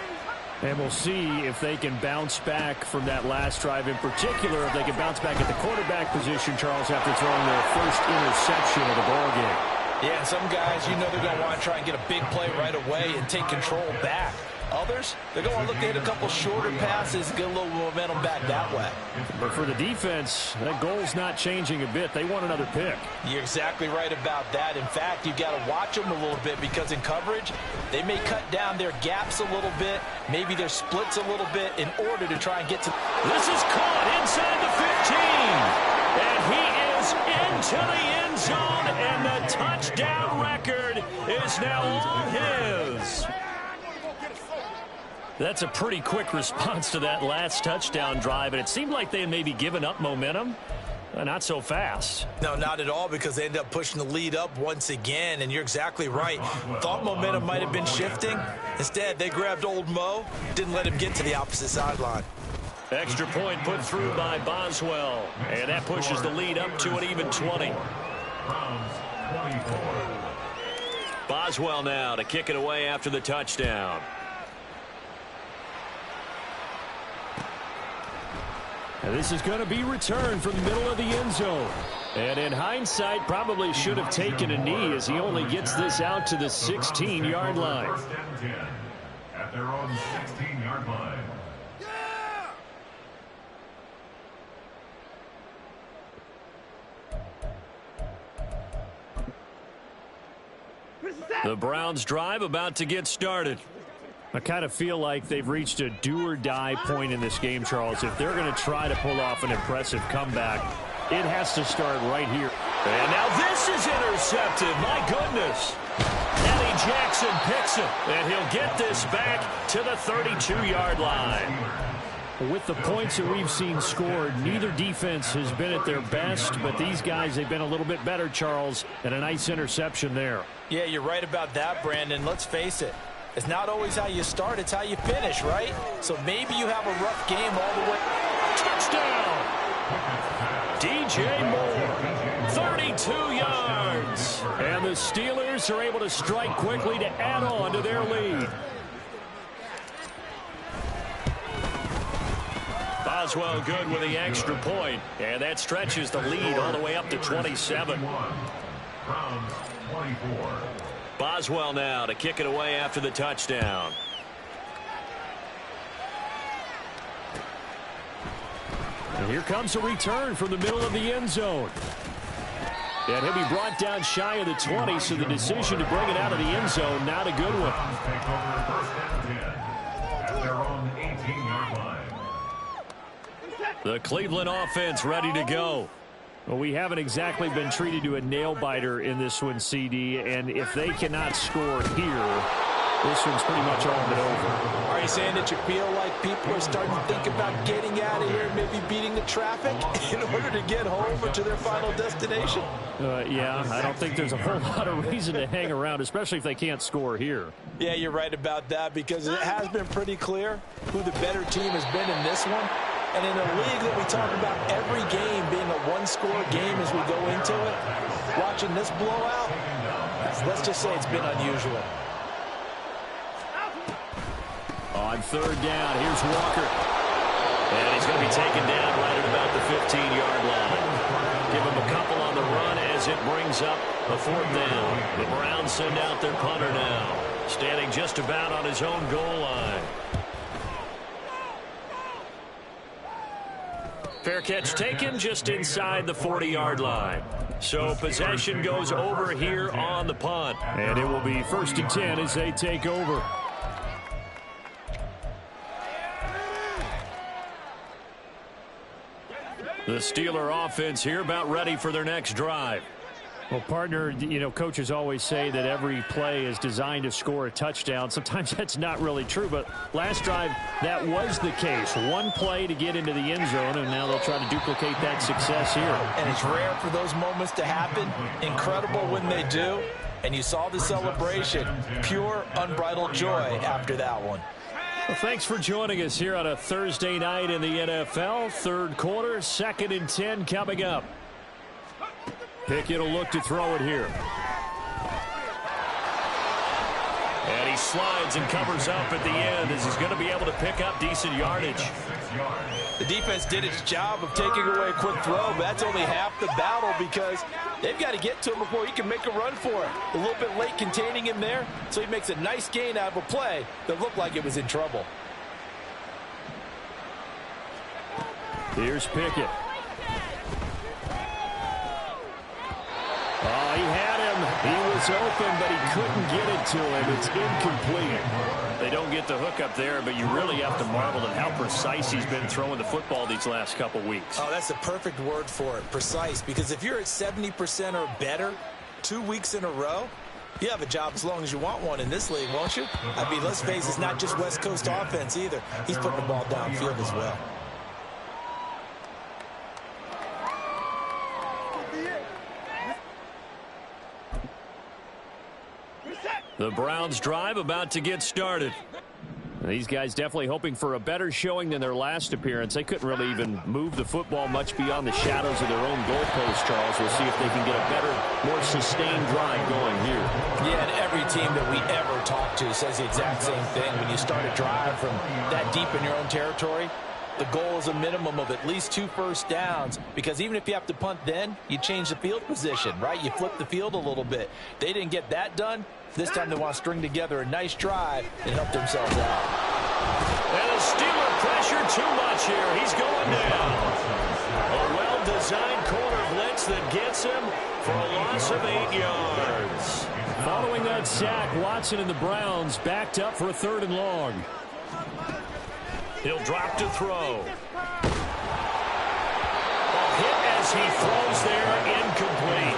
And we'll see if they can bounce back from that last drive, in particular, if they can bounce back at the quarterback position, Charles, after throwing their first interception of the ballgame. Yeah, and some guys, you know they're going to want to try and get a big play right away and take control back. Others, they're going to look at a couple shorter passes, get a little momentum back that way. But for the defense, that goal's not changing a bit. They want another pick. You're exactly right about that. In fact, you've got to watch them a little bit because in coverage, they may cut down their gaps a little bit, maybe their splits a little bit in order to try and get to... This is caught inside the 15. And he is into the end zone, and the touchdown record is now all his. That's a pretty quick response to that last touchdown drive, and it seemed like they had maybe given up momentum. Not so fast. No, not at all, because they ended up pushing the lead up once again, and you're exactly right. Thought momentum might have been shifting. Instead, they grabbed old Mo, didn't let him get to the opposite sideline. Extra point put through by Boswell, and that pushes the lead up to an even 20. Boswell now to kick it away after the touchdown. And this is going to be returned from the middle of the end zone. And in hindsight, probably should have taken a knee as he only gets this out to the 16-yard line. First and 10 at their own 16-yard line. The Browns drive about to get started. I kind of feel like they've reached a do-or-die point in this game, Charles. If they're going to try to pull off an impressive comeback, it has to start right here. And now this is intercepted. My goodness. Eddie Jackson picks it, and he'll get this back to the 32-yard line. With the points that we've seen scored, neither defense has been at their best, but these guys, they've been a little bit better, Charles, and a nice interception there. Yeah, you're right about that, Brandon. Let's face it. It's not always how you start, it's how you finish, right? So maybe you have a rough game all the way. Touchdown! DJ Moore, 32 yards. And the Steelers are able to strike quickly to add on to their lead. Boswell good with the extra point, and that stretches the lead all the way up to 27. Browns 24. Boswell now to kick it away after the touchdown. And here comes a return from the middle of the end zone. And he'll be brought down shy of the 20, so the decision to bring it out of the end zone, not a good one. Take over first and 10 at their own 18-yard line. The Cleveland offense ready to go. Well, we haven't exactly been treated to a nail-biter in this one, CD, and if they cannot score here, this one's pretty much all but over. Are you saying that you feel like people are starting to think about getting out of here and maybe beating the traffic in order to get home or to their final destination? Yeah, I don't think there's a whole lot of reason to hang around, especially if they can't score here. Yeah, you're right about that, because it has been pretty clear who the better team has been in this one. And in a league that we talk about every game being a one-score game as we go into it, watching this blowout, let's just say it's been unusual. On third down, here's Walker. And he's going to be taken down right at about the 15-yard line. Give him a couple on the run as it brings up a 4th down. The Browns send out their punter now, standing just about on his own goal line. Fair catch taken just inside the 40-yard line. So possession goes over here on the punt. And it will be 1st and 10 as they take over. The Steeler offense here about ready for their next drive. Well, partner, you know, coaches always say that every play is designed to score a touchdown. Sometimes that's not really true, but last drive, that was the case. One play to get into the end zone, and now they'll try to duplicate that success here. And it's rare for those moments to happen. Incredible when they do. And you saw the celebration. Pure, unbridled joy after that one. Well, thanks for joining us here on a Thursday night in the NFL. 3rd quarter, 2nd and 10 coming up. Pickett will look to throw it here. And he slides and covers up at the end as he's going to be able to pick up decent yardage. The defense did its job of taking away a quick throw, but that's only half the battle because they've got to get to him before he can make a run for it. A little bit late containing him there, so he makes a nice gain out of a play that looked like it was in trouble. Here's Pickett. Oh, he had him. He was open, but he couldn't get it to him. It's incomplete. They don't get the hook up there, but you really have to marvel at how precise he's been throwing the football these last couple weeks. Oh, that's the perfect word for it, precise, because if you're at 70% or better 2 weeks in a row, you have a job as long as you want one in this league, won't you? I mean, let's face it, it's not just West Coast offense either. He's putting the ball downfield as well. The Browns drive about to get started. These guys definitely hoping for a better showing than their last appearance. They couldn't really even move the football much beyond the shadows of their own goalpost, Charles. We'll see if they can get a better, more sustained drive going here. Yeah, and every team that we ever talk to says the exact same thing. When you start a drive from that deep in your own territory, the goal is a minimum of at least 2 first downs, because even if you have to punt then, you change the field position, right? You flip the field a little bit. They didn't get that done. This time they want to string together a nice drive and help themselves out. And the Steeler pressure too much here. He's going down. A well-designed corner blitz that gets him for a loss of 8 yards. Following that sack, Watson and the Browns backed up for a 3rd and long. He'll drop to throw. A hit as he throws there, incomplete.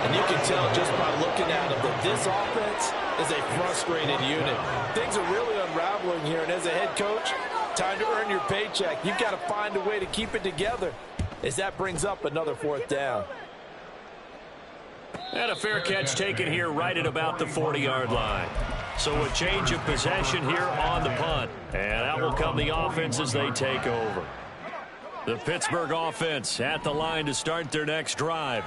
And you can tell just by looking at him that this offense is a frustrated unit. Things are really unraveling here, and as a head coach, time to earn your paycheck. You've got to find a way to keep it together as that brings up another 4th down. And a fair catch taken here right at about the 40-yard line. So a change of possession here on the punt. And out will come the offense as they take over. The Pittsburgh offense at the line to start their next drive.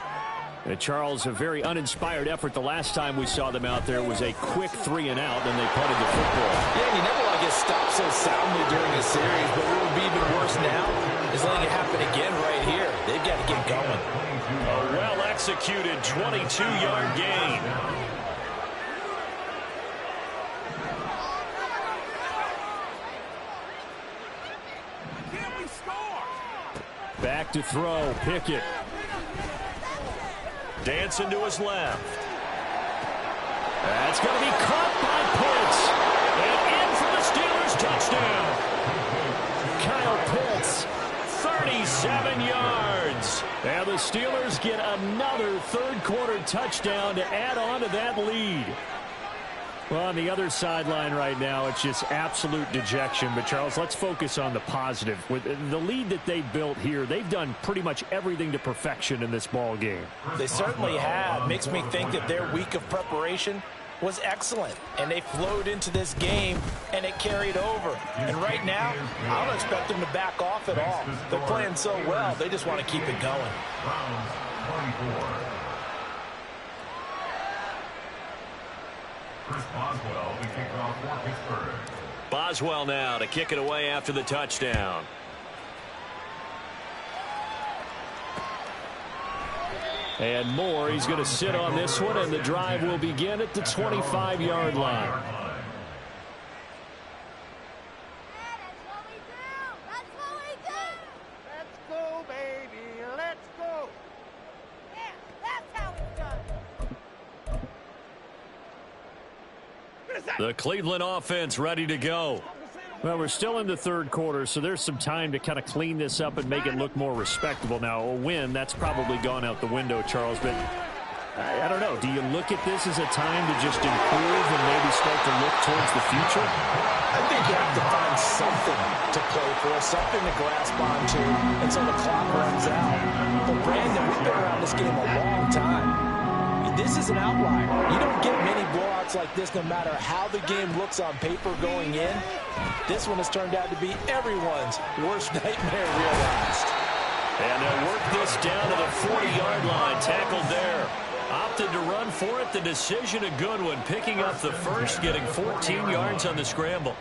And Charles, a very uninspired effort the last time we saw them out there was a quick 3 and out, and they punted the football. Yeah, and you never want to get stopped so soundly during a series, but what would be even worse now is letting it happen again right here. They've got to get going. A well-executed 22-yard gain. Back to throw, Pickett. Dancing to his left. That's going to be caught by Pitts. And in for the Steelers touchdown. Kyle Pitts, 37 yards. And the Steelers get another 3rd quarter touchdown to add on to that lead. Well, on the other sideline right now, it's just absolute dejection. But, Charles, let's focus on the positive. With the lead that they built here, they've done pretty much everything to perfection in this ball game. They certainly have. Makes me think that their week of preparation was excellent. And they flowed into this game, and it carried over. And right now, I don't expect them to back off at all. They're playing so well, they just want to keep it going. Chris Boswell to kick off for Pittsburgh. Boswell now to kick it away after the touchdown. And Moore, he's going to sit on this one, and the drive will begin at the 25-yard line. The Cleveland offense ready to go. Well, we're still in the third quarter, so there's some time to kind of clean this up and make it look more respectable. Now, a win, that's probably gone out the window, Charles, but I don't know. Do you look at this as a time to just improve and maybe start to look towards the future? I think you have to find something to play for, something to grasp onto until the clock runs out. But, Brandon, we've been around this game a long time. This is an outlier. You don't get many blowouts like this no matter how the game looks on paper going in. This one has turned out to be everyone's worst nightmare realized. And they'll work this down to the 40-yard line. Tackled there. Opted to run for it. The decision a good one. Picking up the first, getting 14 yards on the scramble.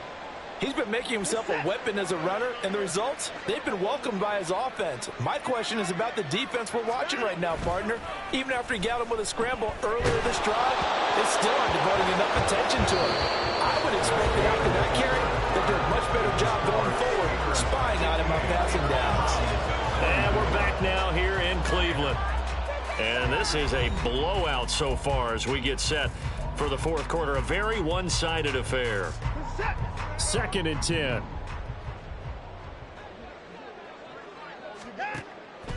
He's been making himself a weapon as a runner, and the results, they've been welcomed by his offense. My question is about the defense we're watching right now, partner. Even after he got him with a scramble earlier this drive, they still aren't devoting enough attention to him. I would expect that after that carry, they'll do a much better job going forward, spying on him on passing downs. And we're back now here in Cleveland. And this is a blowout so far as we get set for the fourth quarter. A very one-sided affair. Second and 10.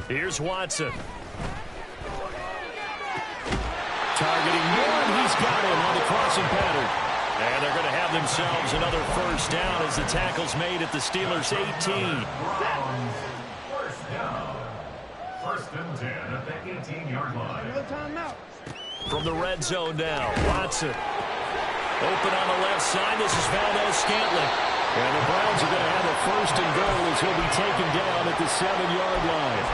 Here's Watson. Targeting one. He's got him on the crossing pattern. And they're going to have themselves another first down as the tackle's made at the Steelers' 18. First down. First and 10 at the 18-yard line. No timeout. From the red zone now, Watson. Open on the left side. This is Valdez-Scantling. And the Browns are going to have a first and goal as he'll be taken down at the 7-yard line.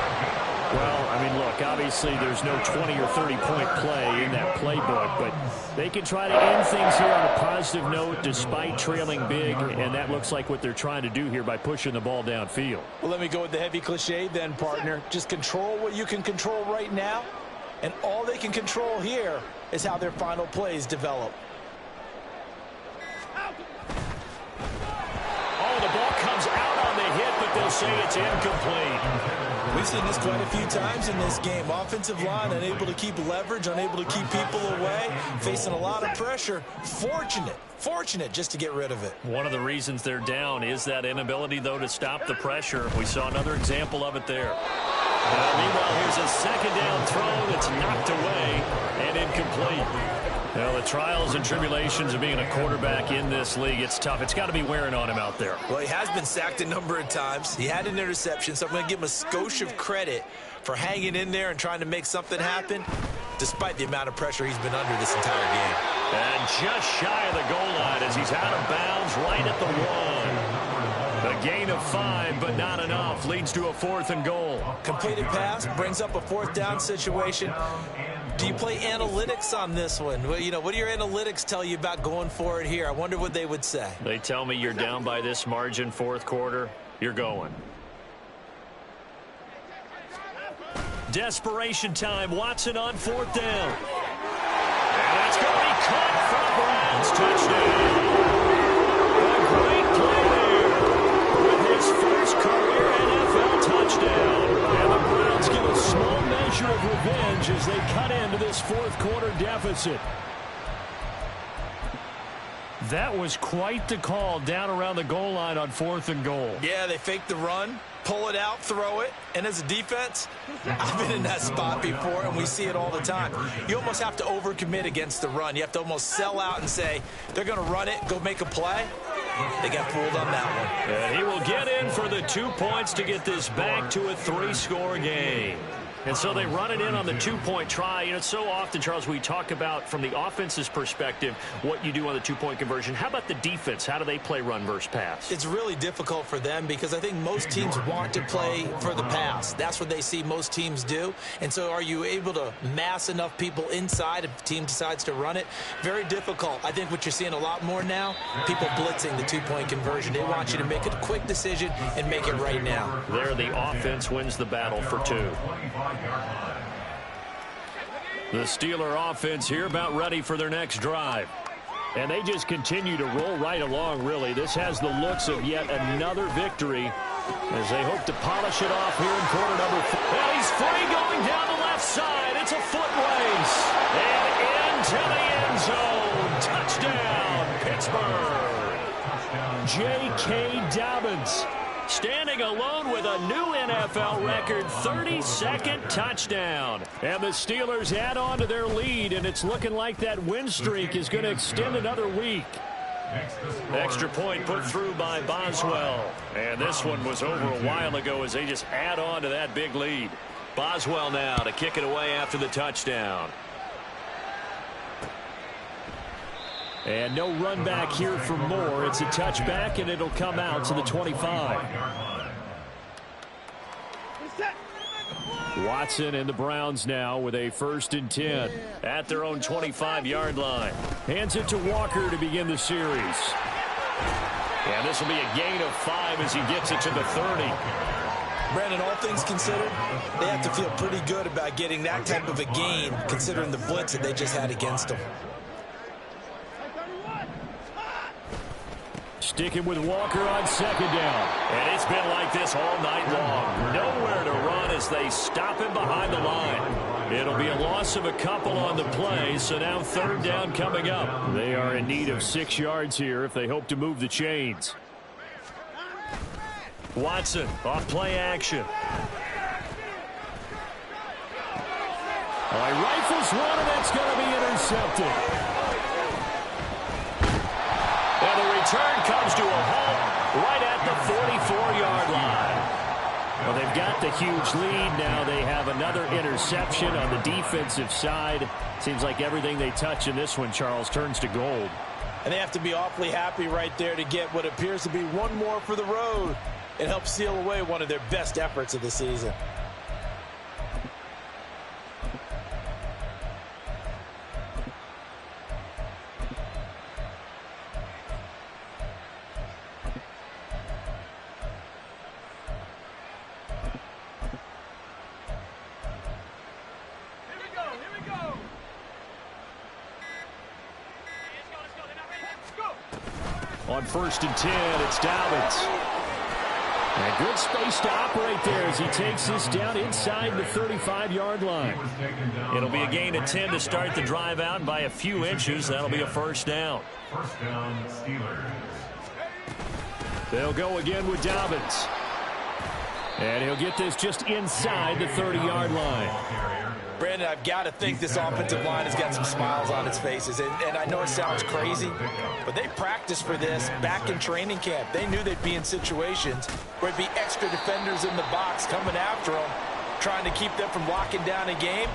Well, I mean, look, obviously there's no 20 or 30-point play in that playbook, but they can try to end things here on a positive note despite trailing big, and that looks like what they're trying to do here by pushing the ball downfield. Well, let me go with the heavy cliche then, partner. Just control what you can control right now, and all they can control here is how their final plays develop. Oh, the ball comes out on the hit, but they'll say it's incomplete. We've seen this quite a few times in this game. Offensive line unable to keep leverage, unable to keep people away, facing a lot of pressure. Fortunate just to get rid of it. One of the reasons they're down is that inability, though, to stop the pressure. We saw another example of it there. Meanwhile, here's a second down throw that's knocked away and incomplete. Well, the trials and tribulations of being a quarterback in this league, it's tough. It's got to be wearing on him out there. Well, he has been sacked a number of times. He had an interception, so I'm going to give him a skosh of credit for hanging in there and trying to make something happen, despite the amount of pressure he's been under this entire game. And just shy of the goal line as he's out of bounds right at the 1. A gain of 5, but not enough. Leads to a 4th and goal. Completed pass brings up a 4th down situation. Do you play analytics on this one? Well, you know, what do your analytics tell you about going for it here? I wonder what they would say. They tell me you're down by this margin, fourth quarter. You're going. Desperation time. Watson on 4th down. And that's going to be caught for the Browns. Touchdown. A great play there with his first career NFL touchdown. And the Browns get a small measure of revenge as they cut into this fourth quarter deficit. That was quite the call down around the goal line on 4th and goal. Yeah, they fake the run, pull it out, throw it, and as a defense, I've been in that spot before, and we see it all the time. You almost have to overcommit against the run. You have to almost sell out and say, they're going to run it, go make a play. They got fooled on that one. And he will get in for the 2 points to get this back to a 3-score game. And so they run it in on the 2-point try. You know, so often, Charles, we talk about from the offense's perspective what you do on the 2-point conversion. How about the defense? How do they play run versus pass? It's really difficult for them because I think most teams want to play for the pass. That's what they see most teams do. And so are you able to mass enough people inside if the team decides to run it? Very difficult. I think what you're seeing a lot more now, people blitzing the 2-point conversion. They want you to make a quick decision and make it right now. There, the offense wins the battle for 2. The Steeler offense here about ready for their next drive. And they just continue to roll right along, really. This has the looks of yet another victory as they hope to polish it off here in quarter number 4. Well, he's free going down the left side. It's a foot race. And into the end zone. Touchdown, Pittsburgh. J.K. Dobbins standing alone with a new NFL record 32nd touchdown. And the Steelers add on to their lead, and it's looking like that win streak is going to extend another week. Extra point put through by Boswell. And this one was over a while ago as they just add on to that big lead. Boswell now to kick it away after the touchdown. And no run back here for Moore. It's a touchback, and it'll come out to the 25. Watson and the Browns now with a 1st and 10 at their own 25-yard line. Hands it to Walker to begin the series. And this will be a gain of 5 as he gets it to the 30. Brandon, all things considered, they have to feel pretty good about getting that type of a gain considering the blitz that they just had against them. Sticking with Walker on 2nd down. And it's been like this all night long. Nowhere to run as they stop him behind the line. It'll be a loss of a couple on the play, so now 3rd down coming up. They are in need of 6 yards here if they hope to move the chains. Watson off play action. Rifles one, and it's going to be intercepted. And the return comes to a halt right at the 44-yard line. Well, they've got the huge lead. Now they have another interception on the defensive side. Seems like everything they touch in this one, Charles, turns to gold. And they have to be awfully happy right there to get what appears to be one more for the road. It helps seal away one of their best efforts of the season. On 1st and 10, it's Dobbins. And good space to operate there as he takes this down inside the 35-yard line. It'll be a gain of 10 to start the drive out by a few inches. That'll be a 1st down. 1st down, Steelers. They'll go again with Dobbins. And he'll get this just inside the 30-yard line. Brandon, I've got to think this offensive line has got some smiles on its faces. And I know it sounds crazy, but they practiced for this back in training camp. They knew they'd be in situations where it'd be extra defenders in the box coming after them, trying to keep them from locking down a game.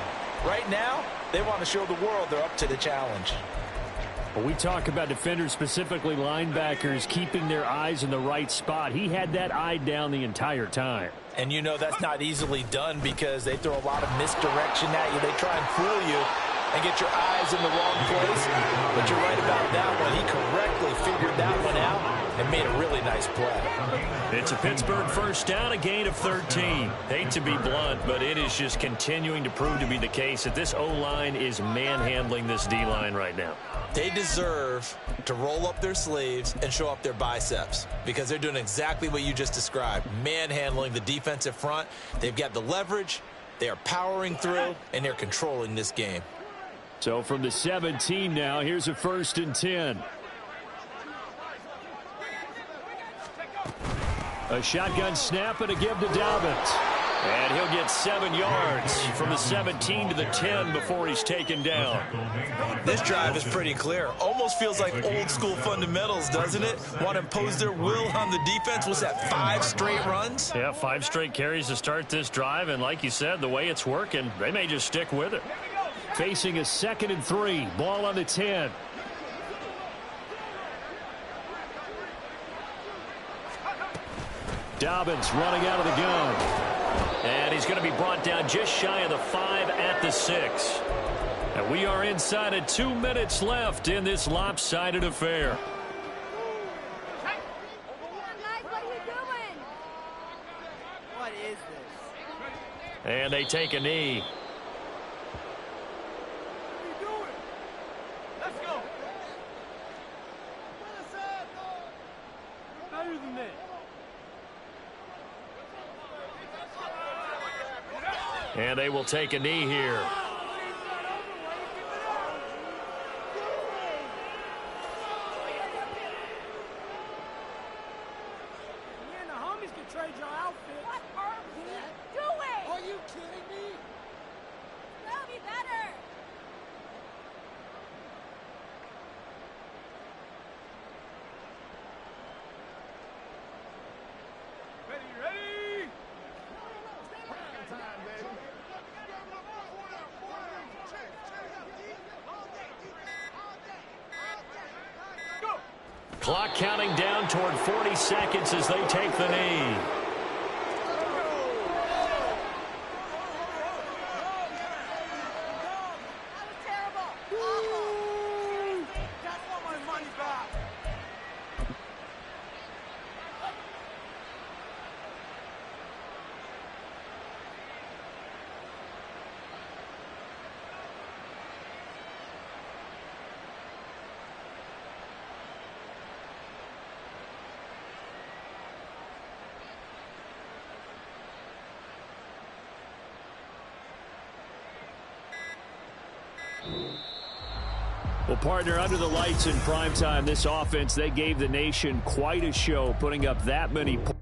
Right now, they want to show the world they're up to the challenge. Well, we talk about defenders, specifically linebackers, keeping their eyes in the right spot. He had that eye down the entire time. And you know that's not easily done because they throw a lot of misdirection at you. They try and fool you and get your eyes in the wrong place. But you're right about that one. He correctly figured that one out and made a really nice play. It's a Pittsburgh 1st down, a gain of 13. Hate to be blunt, but it is just continuing to prove to be the case that this O-line is manhandling this D-line right now. They deserve to roll up their sleeves and show up their biceps because they're doing exactly what you just described, manhandling the defensive front. They've got the leverage, they are powering through, and they're controlling this game. So from the 17 now, here's a 1st and 10. A shotgun snap and a give to Dobbins. And he'll get 7 yards from the 17 to the 10 before he's taken down. This drive is pretty clear. Almost feels like old school fundamentals, doesn't it? Want to impose their will on the defense. Was that 5 straight runs? Yeah, 5 straight carries to start this drive. And like you said, the way it's working, they may just stick with it. Facing a 2nd and 3. Ball on the 10. Dobbins running out of the gun. And he's going to be brought down just shy of the 5 at the 6. And we are inside of 2 minutes left in this lopsided affair. What is this? And they take a knee. And they will take a knee here. Clock counting down toward 40 seconds as they take the knee. Well, partner, under the lights in primetime, this offense, they gave the nation quite a show, putting up that many points.